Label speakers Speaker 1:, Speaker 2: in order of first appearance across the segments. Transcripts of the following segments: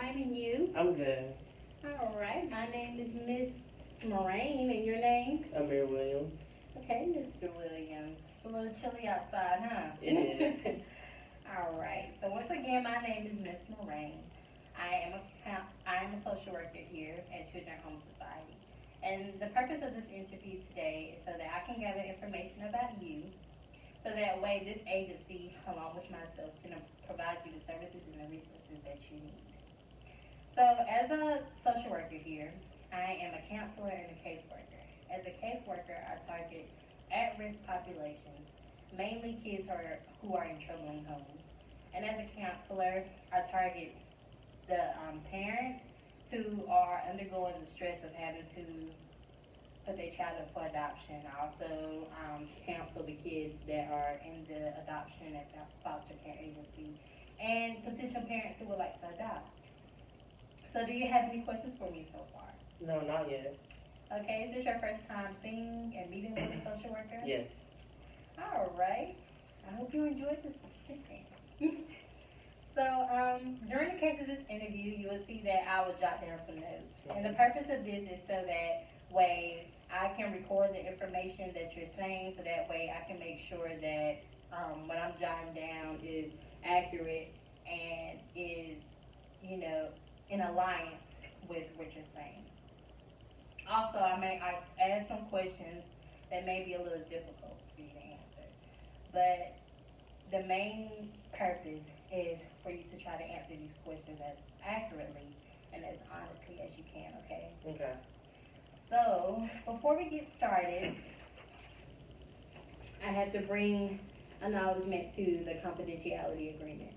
Speaker 1: fine, and you?
Speaker 2: I'm good.
Speaker 1: All right, my name is Miss Murrain, and your name?
Speaker 2: Amir Williams.
Speaker 1: Okay, Mr. Williams. It's a little chilly outside, huh?
Speaker 2: It is.
Speaker 1: All right. So once again, my name is Miss Murrain. I am a social worker here at Children Home Society. And the purpose of this interview today is so that I can gather information about you, so that way this agency, along with myself, can provide you the services and the resources that you need. So as a social worker here, I am a counselor and a caseworker. As a caseworker, I target at-risk populations, mainly kids who are in troubling homes. And as a counselor, I target the parents who are undergoing the stress of having to put their child up for adoption. I also counsel the kids that are in the adoption at the foster care agency and potential parents who would like to adopt. So do you have any questions for me so far?
Speaker 2: No, not yet.
Speaker 1: Okay, is this your first time seeing and meeting with a social worker?
Speaker 2: Yes.
Speaker 1: All right. I hope you enjoyed this experience. So, during the case of this interview, you will see that I will jot down some notes. And the purpose of this is so that way I can record the information that you're saying, so that way I can make sure that what I'm jotting down is accurate and is, in alliance with what you're saying. Also, I ask some questions that may be a little difficult for you to answer. But the main purpose is for you to try to answer these questions as accurately and as honestly as you can, okay?
Speaker 2: Okay.
Speaker 1: So, before we get started, I have to bring acknowledgement to the confidentiality agreement.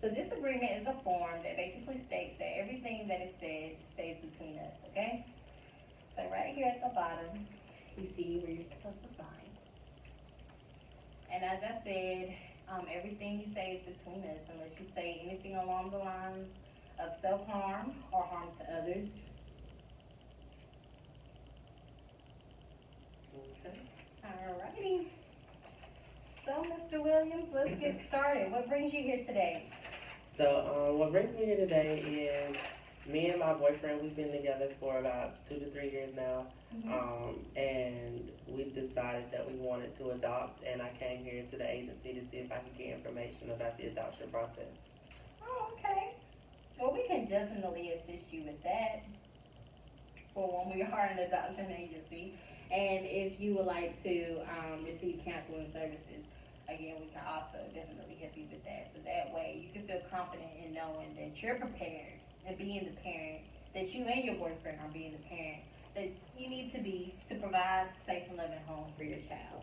Speaker 1: So this agreement is a form that basically states that everything that is said stays between us, okay? So right here at the bottom, you see where you're supposed to sign. And as I said, everything you say is between us unless you say anything along the lines of self-harm or harm to others.
Speaker 2: Okay.
Speaker 1: Alrighty. So, Mr. Williams, let's get started. What brings you here today?
Speaker 2: So, what brings me here today is me and my boyfriend, we've been together for about 2 to 3 years now. And we decided that we wanted to adopt, and I came here to the agency to see if I could get information about the adoption process.
Speaker 1: Oh, okay. Well, we can definitely assist you with that for when we are an adoption agency. And if you would like to receive counseling services, again, we can also definitely help you with that. So that way you can feel confident in knowing that you're prepared and being the parent, that you and your boyfriend are being the parents that you need to be to provide a safe and loving home for your child.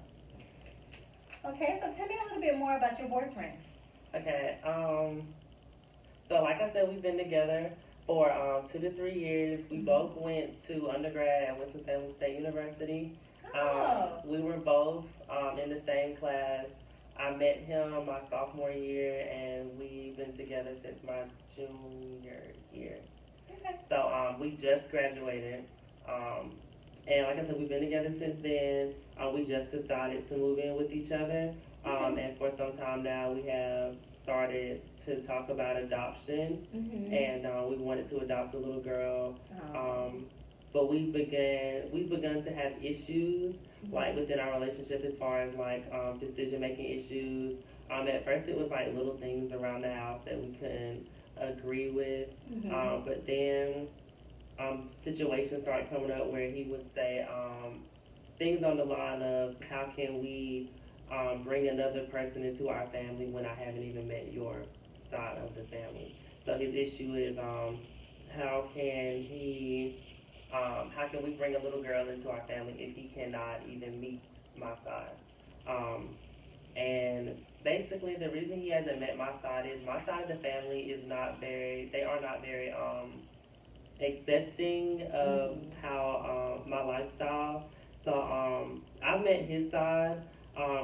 Speaker 1: Okay, so tell me a little bit more about your boyfriend.
Speaker 2: Okay, so like I said, we've been together for 2 to 3 years. We both went to undergrad at Winston-Salem State University. We were both in the same class. I met him my sophomore year, and we've been together since my junior year.
Speaker 1: Okay.
Speaker 2: So we just graduated. And like I said, we've been together since then. We just decided to move in with each other. And for some time now, we have started to talk about adoption. And we wanted to adopt a little girl. But we've begun to have issues, like within our relationship, as far as like decision-making issues. At first it was like little things around the house that we couldn't agree with. But then situations started coming up where he would say things on the line of, how can we bring another person into our family when I haven't even met your side of the family? So his issue is how can we bring a little girl into our family if he cannot even meet my side? And basically the reason he hasn't met my side is my side of the family is they are not very accepting of how my lifestyle. So I've met his side.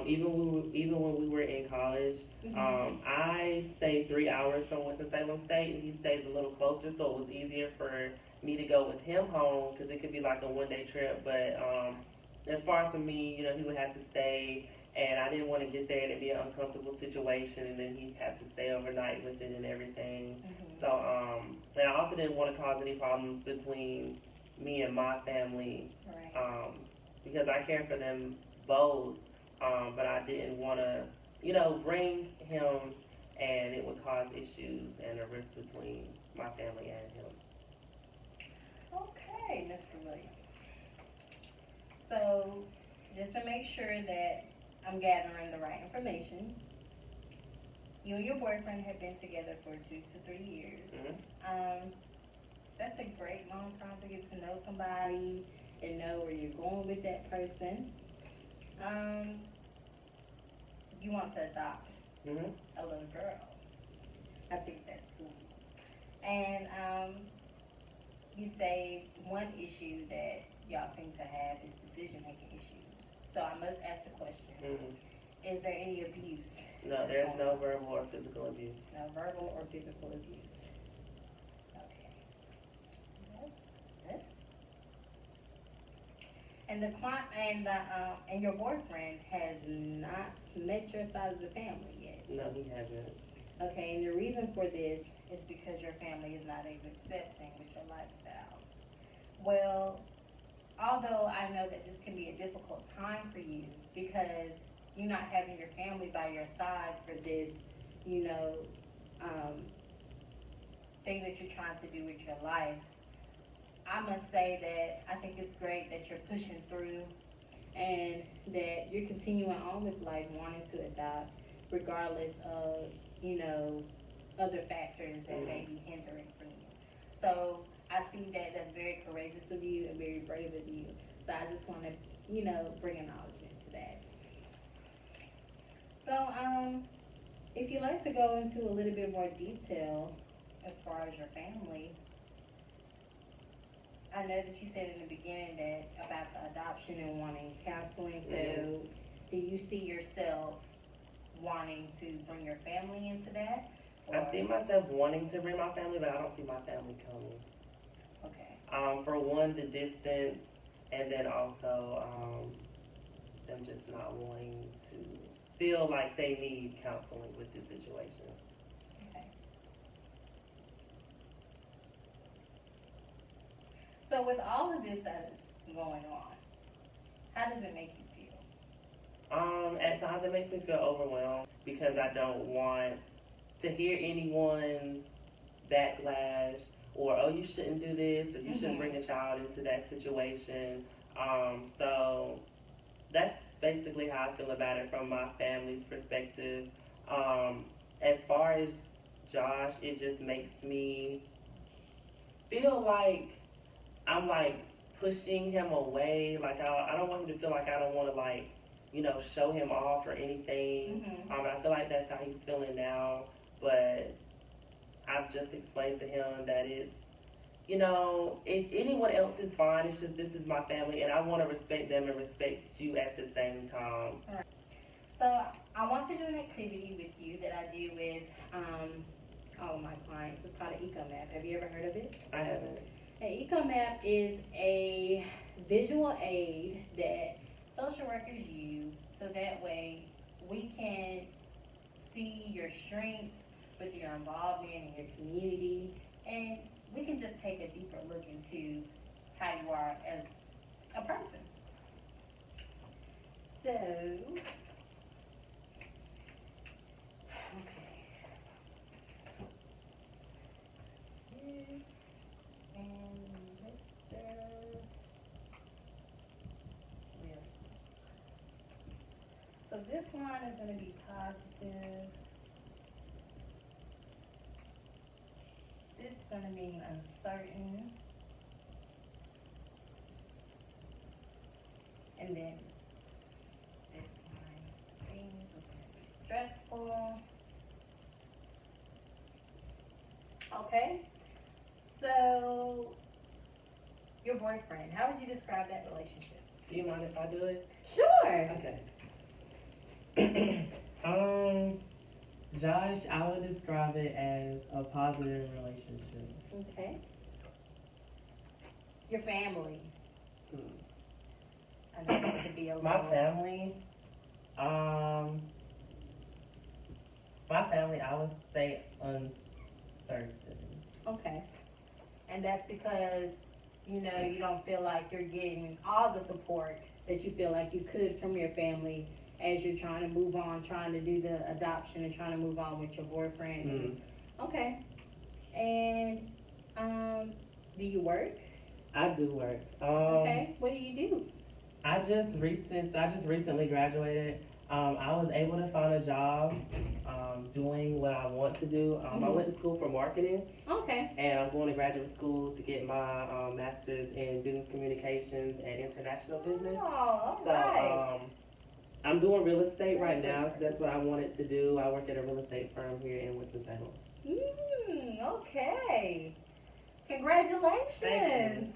Speaker 2: Even when we were in college, I stayed 3 hours from Winston-Salem State, and he stays a little closer, so it was easier for me to go with him home because it could be like a one-day trip. But as far as for me, he would have to stay and I didn't want to get there and it be an uncomfortable situation, and then he'd have to stay overnight with it and everything.
Speaker 1: Mhm.
Speaker 2: So, and I also didn't want to cause any problems between me and my family,
Speaker 1: Right.
Speaker 2: because I care for them both, but I didn't want to, you know, bring him and it would cause issues and a rift between my family and him.
Speaker 1: Okay, Mr. Williams. So, just to make sure that I'm gathering the right information, you and your boyfriend have been together for 2 to 3 years.
Speaker 2: Hmm.
Speaker 1: That's a great long time to get to know somebody and know where you're going with that person. Um, you want to adopt
Speaker 2: Hmm.
Speaker 1: a little girl. I think that's sweet. And you say one issue that y'all seem to have is decision-making issues. So I must ask the question:
Speaker 2: Hmm.
Speaker 1: is there any abuse?
Speaker 2: No, there's no verbal or physical abuse.
Speaker 1: No verbal or physical abuse. Okay, that's good. And the client and your boyfriend has not met your side of the family yet.
Speaker 2: No, he hasn't.
Speaker 1: Okay, and the reason for this is because your family is not as accepting with your lifestyle. Well, although I know that this can be a difficult time for you because you're not having your family by your side for this, you know, um, thing that you're trying to do with your life, I must say that I think it's great that you're pushing through and that you're continuing on with life wanting to adopt regardless of, you know, other factors that may be hindering from you. So I see that that's very courageous of you and very brave of you. So I just want to, you know, bring acknowledgement to that. So, if you'd like to go into a little bit more detail as far as your family, I know that you said in the beginning that about the adoption and wanting counseling. So, do you see yourself wanting to bring your family into that?
Speaker 2: I see myself wanting to bring my family, but I don't see my family coming.
Speaker 1: Okay.
Speaker 2: For one, the distance, and then also them just not wanting to feel like they need counseling with this situation.
Speaker 1: Okay. So with all of this that is going on, how does it make you feel?
Speaker 2: At times it makes me feel overwhelmed because I don't want to hear anyone's backlash or, oh, you shouldn't do this or you shouldn't bring a child into that situation. So that's basically how I feel about it from my family's perspective. As far as Josh, it just makes me feel like I'm like pushing him away. Like I don't want him to feel like I don't want to like, you know, show him off or anything. I feel like that's how he's feeling now. But I've just explained to him that it's, you know, if anyone else is fine, it's just this is my family and I want to respect them and respect you at the same time.
Speaker 1: Right. So I want to do an activity with you that I do with all of my clients. It's called an eco map. Have you ever heard of it?
Speaker 2: I haven't.
Speaker 1: An eco map is a visual aid that social workers use so that way we can see your strengths with your involvement in your community, and we can just take a deeper look into how you are as a person. So, okay. This and Mr. Williams. So this line is going to be positive. This is going to mean uncertain. And then this line things is going to be stressful. Okay. So your boyfriend, how would you describe that relationship?
Speaker 2: Do you mind if I do it?
Speaker 1: Sure.
Speaker 2: Okay. Josh, I would describe it as a positive relationship.
Speaker 1: Okay. Your family. I know it could be a
Speaker 2: My
Speaker 1: little.
Speaker 2: family, Um, my family, I would say uncertain.
Speaker 1: Okay. And that's because, you don't feel like you're getting all the support that you feel like you could from your family as you're trying to move on, trying to do the adoption and trying to move on with your boyfriend. Okay. And do you work?
Speaker 2: I do work.
Speaker 1: Okay. What do you do?
Speaker 2: I just recently graduated. I was able to find a job doing what I want to do. I went to school for marketing.
Speaker 1: Okay.
Speaker 2: And I'm going to graduate school to get my master's in business communications and international business.
Speaker 1: Oh, all
Speaker 2: So
Speaker 1: right.
Speaker 2: I'm doing real estate right now because that's what I wanted to do. I work at a real estate firm here in Winston-Salem.
Speaker 1: Okay. Congratulations.
Speaker 2: Thank you.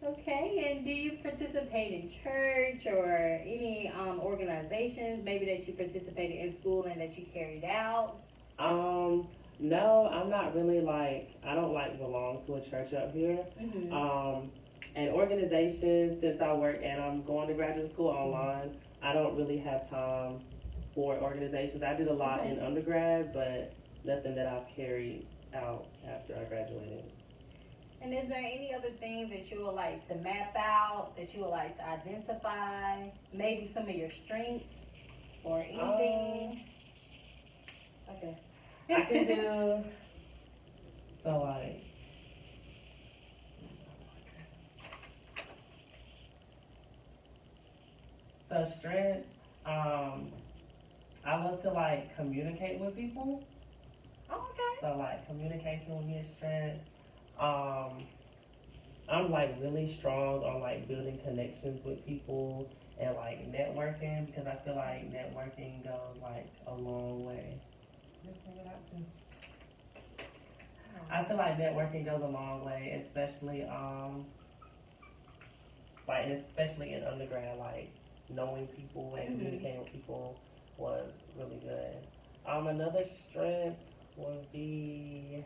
Speaker 1: Okay, and do you participate in church or any organizations maybe that you participated in school and that you carried out?
Speaker 2: No, I'm not really I don't belong to a church up here. And organizations, since I work and I'm going to graduate school online, I don't really have time for organizations. I did a lot in undergrad, but nothing that I've carried out after I graduated.
Speaker 1: And is there any other things that you would like to map out, that you would like to identify? Maybe some of your strengths or anything? Okay.
Speaker 2: I can do, so strengths, I love to communicate with people.
Speaker 1: Oh, okay.
Speaker 2: So communication with me is strength. I'm really strong on building connections with people and networking because I feel like networking goes a long way. I feel like networking goes a long way, especially especially in undergrad, knowing people and communicating with people was really good. Another strength would be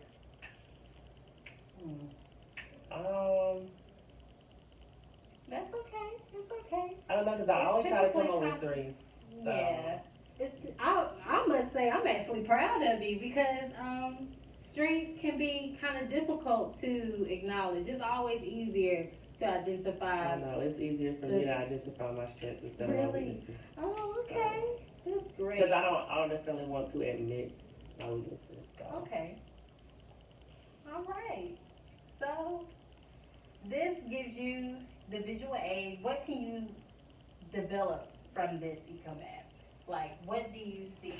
Speaker 1: That's okay. It's okay.
Speaker 2: I don't know because I always try to come up with 3. So.
Speaker 1: Yeah. I must say I'm actually proud of you because strengths can be kind of difficult to acknowledge. It's always easier to identify.
Speaker 2: I know it's easier for me to identify my strengths instead of my weaknesses.
Speaker 1: Oh, okay. So, that's great.
Speaker 2: Because I don't necessarily want to admit my weaknesses. So.
Speaker 1: Okay. All right. So this gives you the visual aid. What can you develop from this eco-map? What do you see?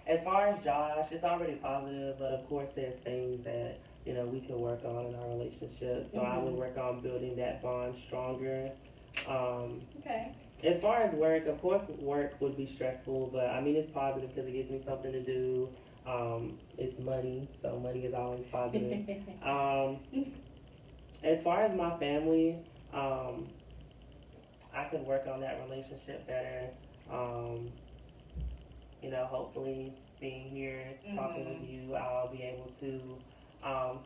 Speaker 2: As far as Josh, it's already positive, but of course there's things that we can work on in our relationship. So I would work on building that bond stronger.
Speaker 1: Okay.
Speaker 2: As far as work, of course work would be stressful, but it's positive because it gives me something to do. It's money, so money is always positive. As far as my family, I could work on that relationship better. Hopefully being here, talking with you, I'll be able to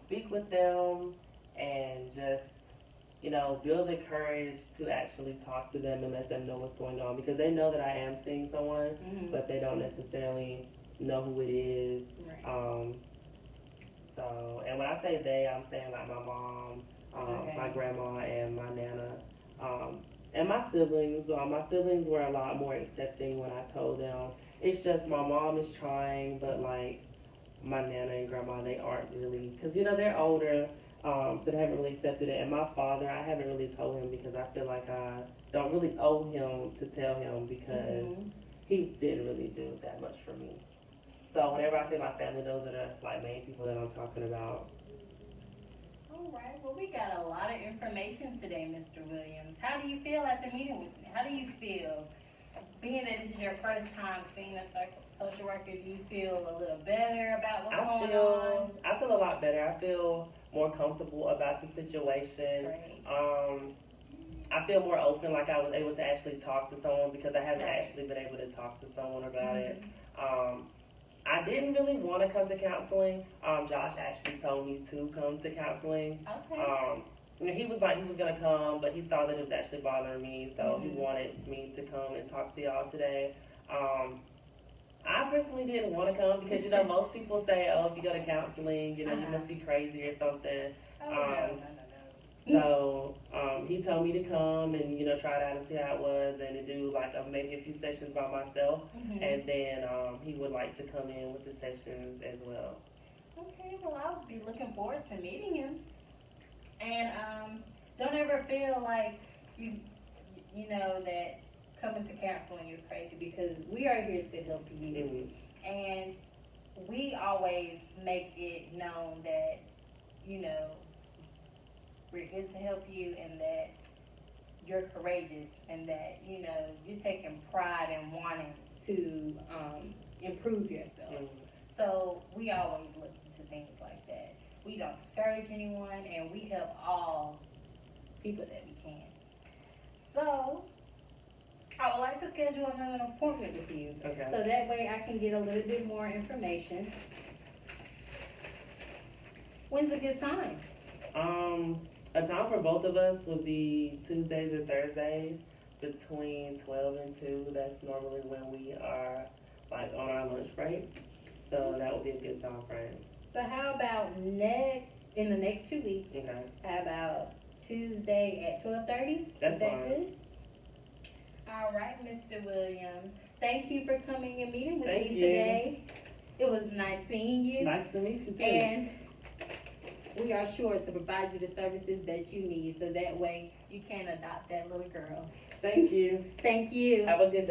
Speaker 2: speak with them and just, build the courage to actually talk to them and let them know what's going on because they know that I am seeing someone, but they don't necessarily know who it is.
Speaker 1: Right.
Speaker 2: And when I say they, I'm saying my mom, my grandma, and my nana, and my siblings. My siblings were a lot more accepting when I told them. It's just my mom is trying, but my nana and grandma, they aren't really, because they're older, so they haven't really accepted it. And my father, I haven't really told him because I feel like I don't really owe him to tell him because he didn't really do that much for me. So whenever I say my family, those are the main people that I'm talking about.
Speaker 1: All right. Well, we got a lot of information today, Mr. Williams. How do you feel after meeting with me? How do you feel? Being that this is your first time seeing a social worker, do you feel a little better about what's going on?
Speaker 2: I feel a lot better. I feel more comfortable about the situation.
Speaker 1: Right.
Speaker 2: I feel more open, like I was able to actually talk to someone because I haven't actually been able to talk to someone about it. I didn't really want to come to counseling. Josh actually told me to come to counseling.
Speaker 1: Okay.
Speaker 2: he was like he was gonna come, but he saw that it was actually bothering me, so he
Speaker 1: Mhm.
Speaker 2: wanted me to come and talk to y'all today. I personally didn't want to come because most people say, oh, if you go to counseling, you must be crazy or something.
Speaker 1: Oh, no.
Speaker 2: So he told me to come and try it out and see how it was, and to do like maybe a few sessions by myself,
Speaker 1: Mhm.
Speaker 2: and then he would like to come in with the sessions as well.
Speaker 1: Okay, well, I'll be looking forward to meeting him. And don't ever feel like you know that coming to counseling is crazy, because we are here to help you.
Speaker 2: Mm-hmm.
Speaker 1: And we always make it known that, we're here to help you, and that you're courageous, and that, you're taking pride in wanting to improve yourself.
Speaker 2: Mm-hmm.
Speaker 1: So we always look into things like that. We don't discourage anyone, and we help all people that we can. So I would like to schedule another appointment with you.
Speaker 2: Okay.
Speaker 1: So that way I can get a little bit more information. When's a good time?
Speaker 2: A time for both of us would be Tuesdays or Thursdays between 12 and 2. That's normally when we are like on our lunch break. So that would be a good time frame.
Speaker 1: So how about in the next 2 weeks?
Speaker 2: Okay.
Speaker 1: How about Tuesday at 12:30?
Speaker 2: That's
Speaker 1: Is that
Speaker 2: fine.
Speaker 1: good? All right, Mr. Williams. Thank you for coming and meeting with
Speaker 2: Thank
Speaker 1: me
Speaker 2: you.
Speaker 1: today. It was nice seeing you.
Speaker 2: Nice to meet you too.
Speaker 1: And we are sure to provide you the services that you need, so that way you can adopt that little girl.
Speaker 2: Thank you.
Speaker 1: Thank you.
Speaker 2: Have a good day.